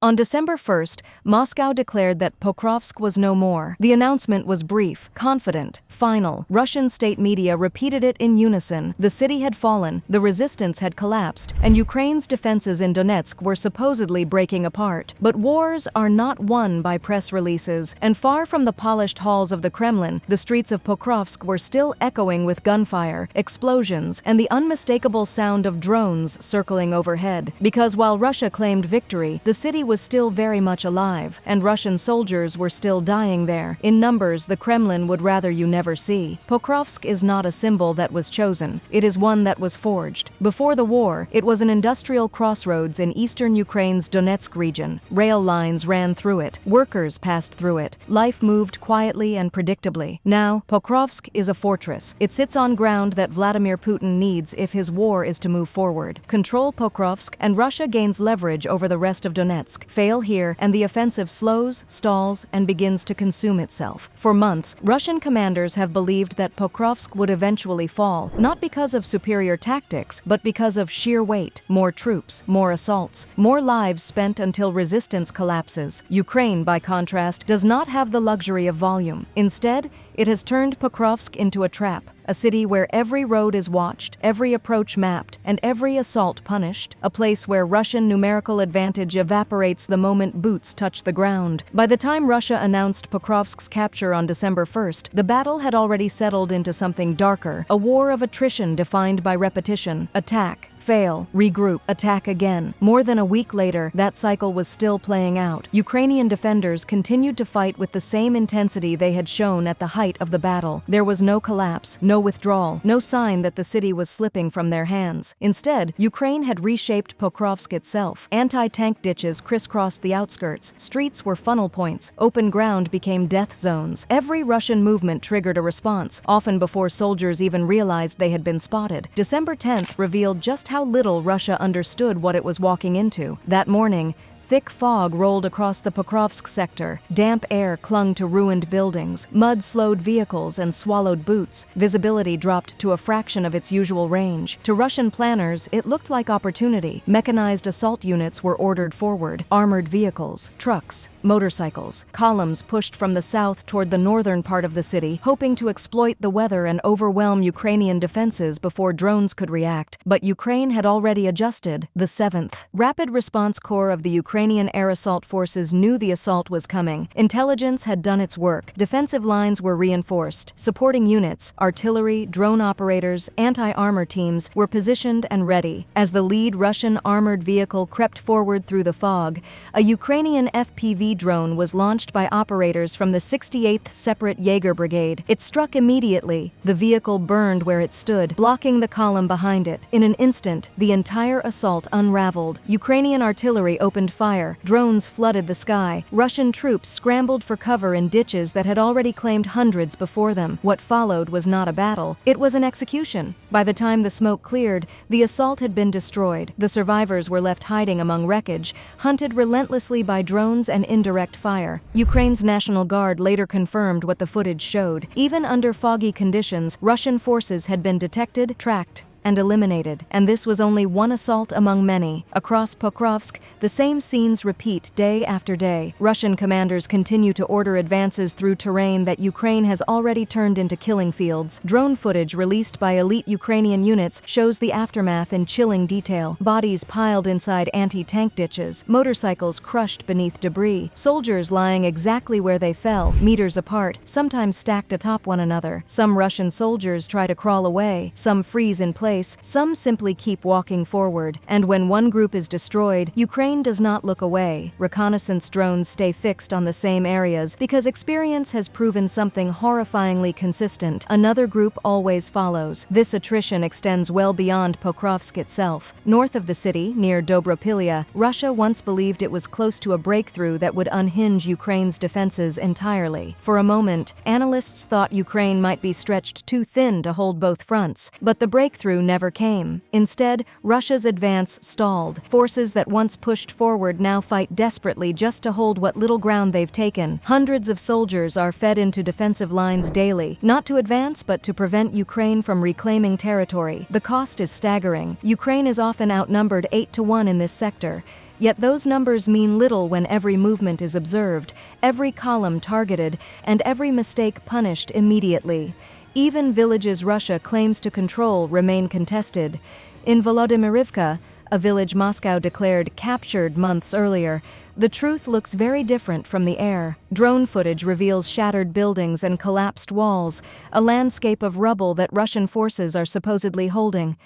On December 1st, Moscow declared that Pokrovsk was no more. The announcement was brief, confident, final. Russian state media repeated it in unison. The city had fallen, the resistance had collapsed, and Ukraine's defenses in Donetsk were supposedly breaking apart. But wars are not won by press releases, and far from the polished halls of the Kremlin, the streets of Pokrovsk were still echoing with gunfire, explosions, and the unmistakable sound of drones circling overhead. Because while Russia claimed victory, the city was still very much alive, and Russian soldiers were still dying there, in numbers the Kremlin would rather you never see. Pokrovsk is not a symbol that was chosen, it is one that was forged. Before the war, it was an industrial crossroads in eastern Ukraine's Donetsk region. Rail lines ran through it, workers passed through it, life moved quietly and predictably. Now, Pokrovsk is a fortress. It sits on ground that Vladimir Putin needs if his war is to move forward. Control Pokrovsk, and Russia gains leverage over the rest of Donetsk. Fail here, and the offensive slows, stalls, and begins to consume itself. For months, Russian commanders have believed that Pokrovsk would eventually fall, not because of superior tactics, but because of sheer weight. More troops, more assaults, more lives spent until resistance collapses. Ukraine, by contrast, does not have the luxury of volume. Instead, it has turned Pokrovsk into a trap. A city where every road is watched, every approach mapped, and every assault punished. A place where Russian numerical advantage evaporates the moment boots touch the ground. By the time Russia announced Pokrovsk's capture on December 1st, the battle had already settled into something darker, a war of attrition defined by repetition. Attack, fail, regroup, attack again. More than a week later, that cycle was still playing out. Ukrainian defenders continued to fight with the same intensity they had shown at the height of the battle. There was no collapse, no withdrawal, no sign that the city was slipping from their hands. Instead, Ukraine had reshaped Pokrovsk itself. Anti-tank ditches crisscrossed the outskirts, streets were funnel points, open ground became death zones. Every Russian movement triggered a response, often before soldiers even realized they had been spotted. December 10th revealed just how little Russia understood what it was walking into. That morning, thick fog rolled across the Pokrovsk sector. Damp air clung to ruined buildings. Mud slowed vehicles and swallowed boots. Visibility dropped to a fraction of its usual range. To Russian planners, it looked like opportunity. Mechanized assault units were ordered forward. Armored vehicles, trucks, motorcycles, columns pushed from the south toward the northern part of the city, hoping to exploit the weather and overwhelm Ukrainian defenses before drones could react. But Ukraine had already adjusted. The 7th Rapid Response Corps of the Ukrainian air assault forces knew the assault was coming. Intelligence had done its work. Defensive lines were reinforced. Supporting units, artillery, drone operators, anti-armor teams were positioned and ready. As the lead Russian armored vehicle crept forward through the fog, a Ukrainian FPV drone was launched by operators from the 68th Separate Jaeger Brigade. It struck immediately. The vehicle burned where it stood, blocking the column behind it. In an instant, the entire assault unraveled. Ukrainian artillery opened fire. Drones flooded the sky. Russian troops scrambled for cover in ditches that had already claimed hundreds before them. What followed was not a battle. It was an execution. By the time the smoke cleared, the assault had been destroyed. The survivors were left hiding among wreckage, hunted relentlessly by drones and indirect fire. Ukraine's National Guard later confirmed what the footage showed. Even under foggy conditions, Russian forces had been detected, tracked, and eliminated. And this was only one assault among many. Across Pokrovsk, the same scenes repeat day after day. Russian commanders continue to order advances through terrain that Ukraine has already turned into killing fields. Drone footage released by elite Ukrainian units shows the aftermath in chilling detail. Bodies piled inside anti-tank ditches, motorcycles crushed beneath debris, soldiers lying exactly where they fell, meters apart, sometimes stacked atop one another. Some Russian soldiers try to crawl away, some freeze in place, some simply keep walking forward. And when one group is destroyed, Ukraine does not look away. Reconnaissance drones stay fixed on the same areas because experience has proven something horrifyingly consistent. Another group always follows. This attrition extends well beyond Pokrovsk itself. North of the city, near Dobropilya, Russia once believed it was close to a breakthrough that would unhinge Ukraine's defenses entirely. For a moment, analysts thought Ukraine might be stretched too thin to hold both fronts, but the breakthrough never came. Instead, Russia's advance stalled. Forces that once pushed forward now fight desperately just to hold what little ground they've taken. Hundreds of soldiers are fed into defensive lines daily, not to advance but to prevent Ukraine from reclaiming territory. The cost is staggering. Ukraine is often outnumbered 8-1 in this sector. Yet those numbers mean little when every movement is observed, every column targeted, and every mistake punished immediately. Even villages Russia claims to control remain contested. In Volodymyrivka, a village Moscow declared captured months earlier, the truth looks very different from the air. Drone footage reveals shattered buildings and collapsed walls, a landscape of rubble that Russian forces are supposedly holding.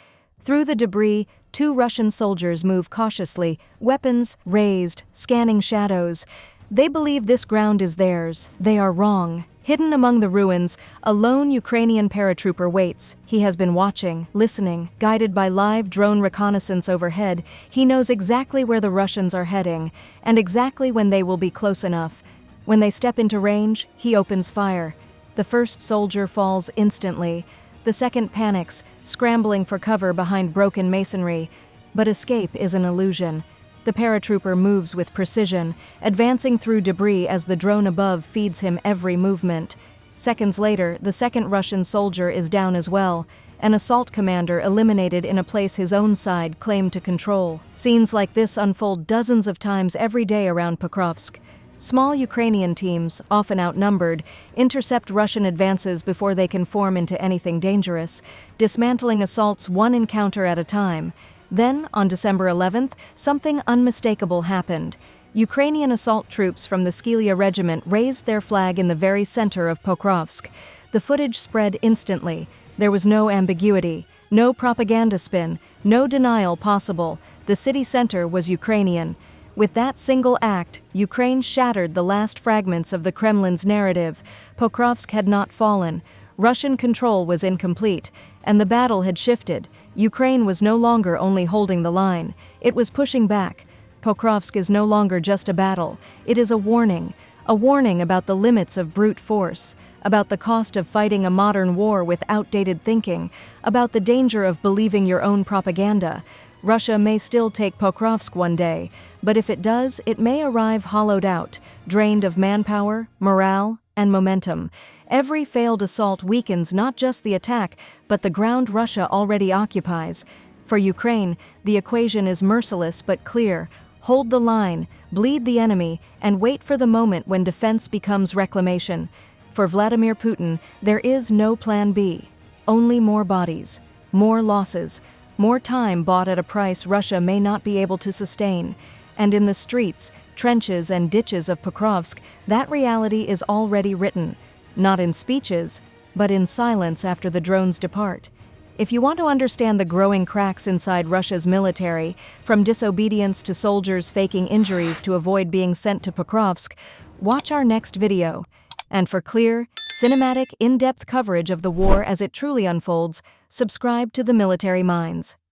Through the debris, 2 Russian soldiers move cautiously, weapons raised, scanning shadows. They believe this ground is theirs. They are wrong. Hidden among the ruins, a lone Ukrainian paratrooper waits. He has been watching, listening, guided by live drone reconnaissance overhead. He knows exactly where the Russians are heading, and exactly when they will be close enough. When they step into range, he opens fire. The first soldier falls instantly. The second panics, scrambling for cover behind broken masonry. But escape is an illusion. The paratrooper moves with precision, advancing through debris as the drone above feeds him every movement. Seconds later, the second Russian soldier is down as well, an assault commander eliminated in a place his own side claimed to control. Scenes like this unfold dozens of times every day around Pokrovsk. Small Ukrainian teams, often outnumbered, intercept Russian advances before they can form into anything dangerous, dismantling assaults one encounter at a time. Then, on December 11th, something unmistakable happened. Ukrainian assault troops from the Scylia regiment raised their flag in the very center of Pokrovsk. The footage spread instantly. There was no ambiguity, no propaganda spin, no denial possible. The city center was Ukrainian. With that single act, Ukraine shattered the last fragments of the Kremlin's narrative. Pokrovsk had not fallen. Russian control was incomplete, and the battle had shifted. Ukraine was no longer only holding the line. It was pushing back. Pokrovsk is no longer just a battle. It is a warning about the limits of brute force, about the cost of fighting a modern war with outdated thinking, about the danger of believing your own propaganda. Russia may still take Pokrovsk one day, but if it does, it may arrive hollowed out, drained of manpower, morale, and momentum. Every failed assault weakens not just the attack, but the ground Russia already occupies. For Ukraine, the equation is merciless but clear. Hold the line, bleed the enemy, and wait for the moment when defense becomes reclamation. For Vladimir Putin, there is no plan B. Only more bodies, more losses, more time bought at a price Russia may not be able to sustain. And in the streets, trenches, and ditches of Pokrovsk, that reality is already written. Not in speeches, but in silence after the drones depart. If you want to understand the growing cracks inside Russia's military, from disobedience to soldiers faking injuries to avoid being sent to Pokrovsk, watch our next video. And for clear, cinematic, in-depth coverage of the war as it truly unfolds, subscribe to the Military Minds.